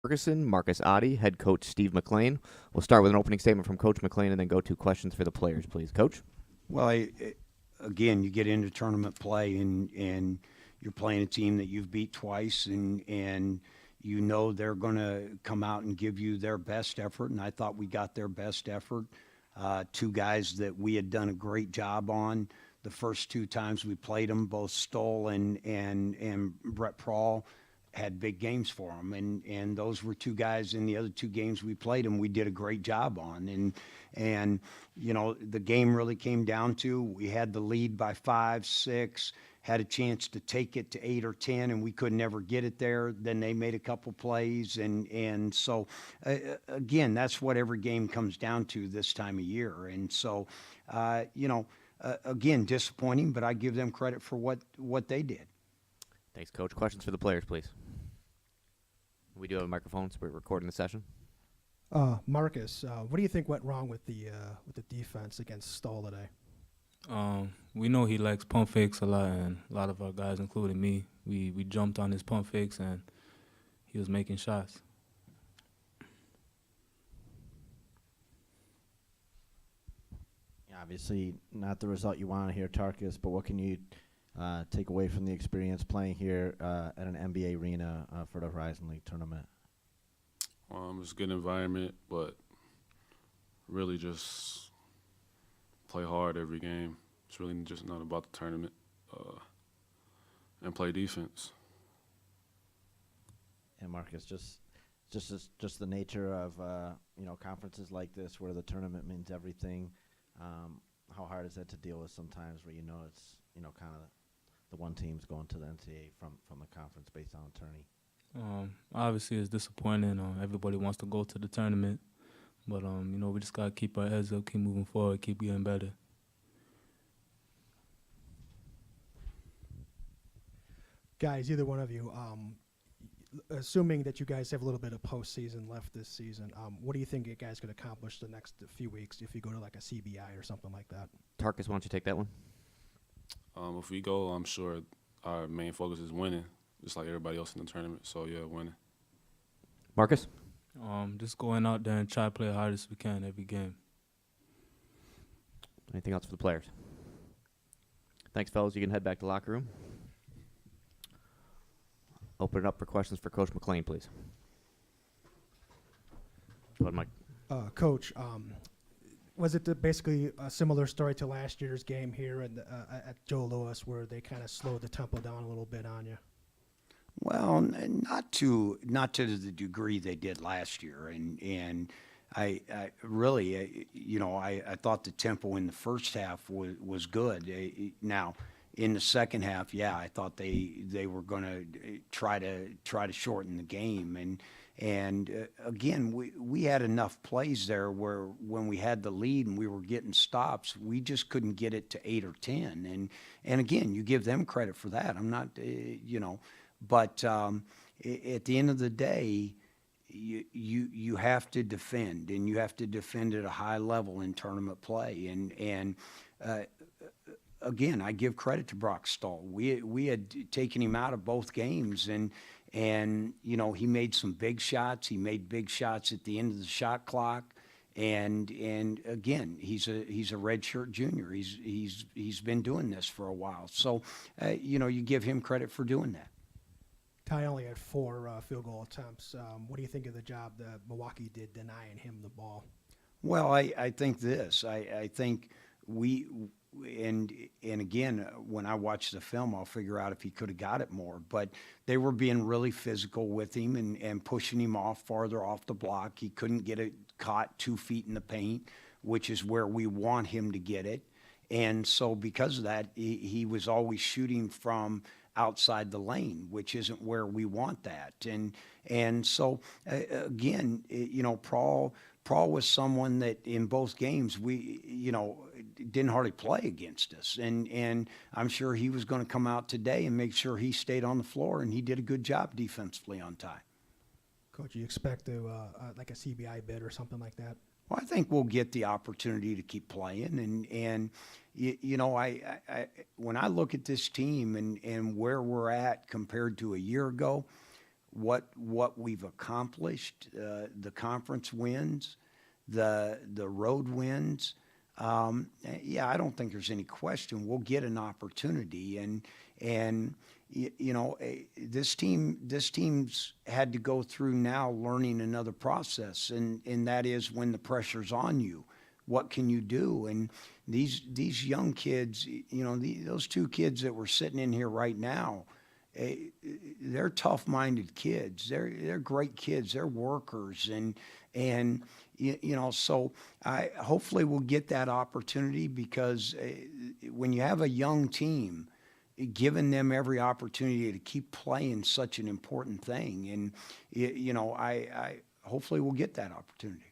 Ferguson, Marcus Ottey, head coach Steve McClain. We'll start with an opening statement from Coach McClain and then go to questions for the players, please. Coach? Well, again, you get into tournament play and you're playing a team that you've beat twice, and you know they're going to come out and give you their best effort, and I thought we got their best effort. Two guys that we had done a great job on the first two times we played them, both Stoll and Brett Prawl had big games for them, and those were two guys in the other two games we played them we did a great job on, and you know the game really came down to we had the lead by 5, 6, had a chance to take it to 8 or 10, and we could never get it there. Then they made a couple plays, and so again, that's what every game comes down to this time of year, and so again, disappointing, but I give them credit for what they did. Thanks, Coach. Questions for the players, please. We do have a microphone, so we're recording the session. Marcus, what do you think went wrong with the defense against Stoll today? We know he likes pump fakes a lot, and a lot of our guys, including me, we jumped on his pump fakes, and he was making shots. Obviously, not the result you want to hear, Tarkus, but what can you take away from the experience playing here at an NBA arena for the Horizon League tournament? It's a good environment, but really just play hard every game. It's really just not about the tournament, and play defense. And Marcus, just the nature of conferences like this where the tournament means everything. How hard is that to deal with sometimes where it's kind of the one team's going to the NCAA from the conference based on a tourney? Obviously, it's disappointing. Everybody wants to go to the tournament, but we just gotta keep our heads up, keep moving forward, keep getting better. Guys, either one of you, assuming that you guys have a little bit of postseason left this season, what do you think you guys could accomplish the next few weeks if you go to like a CBI or something like that? Tarkus, why don't you take that one? If we go, I'm sure our main focus is winning, just like everybody else in the tournament. So, yeah, winning. Marcus? Just going out there and try to play the hardest we can every game. Anything else for the players? Thanks, fellas. You can head back to the locker room. Open it up for questions for Coach McClain, please. Go ahead, Mike. Coach, was it basically a similar story to last year's game here at Joe Louis where they kind of slowed the tempo down a little bit on you? Well, not to the degree they did last year, and I really, I thought the tempo in the first half was good. Now, in the second half, yeah, I thought they were going to try to shorten the game, and again, we had enough plays there where when we had the lead and we were getting stops, we just couldn't get it to 8 or 10, and again, you give them credit for that. I'm not, but at the end of the day, you have to defend, and you have to defend at a high level in tournament play, and again, I give credit to Brock Stoll. We had taken him out of both games, and he made some big shots. He made big shots at the end of the shot clock, and again, he's a redshirt junior. He's been doing this for a while, so you give him credit for doing that. Ty only had 4 field goal attempts. What do you think of the job that Milwaukee did denying him the ball? Well, I think this. I think we. And again, when I watch the film, I'll figure out if he could have got it more. But they were being really physical with him and pushing him farther off the block. He couldn't get it caught 2 feet in the paint, which is where we want him to get it. And so because of that, he was always shooting from outside the lane, which isn't where we want that. And so, again, Prawl was someone that in both games we, didn't hardly play against us. And I'm sure he was going to come out today and make sure he stayed on the floor, and he did a good job defensively on Ty. Coach, you expect to like a CBI bid or something like that? Well, I think we'll get the opportunity to keep playing, and when I look at this team and where we're at compared to a year ago, what we've accomplished, the conference wins, the road wins. Yeah, I don't think there's any question we'll get an opportunity, and you know, this team's had to go through now learning another process, and that is when the pressure's on you, what can you do? And these young kids, you know, those two kids that were sitting in here right now, they're tough-minded kids. They're great kids. They're workers, and you know, so hopefully we'll get that opportunity, because when you have a young team, giving them every opportunity to keep playing such an important thing, and you know, I hopefully we'll get that opportunity.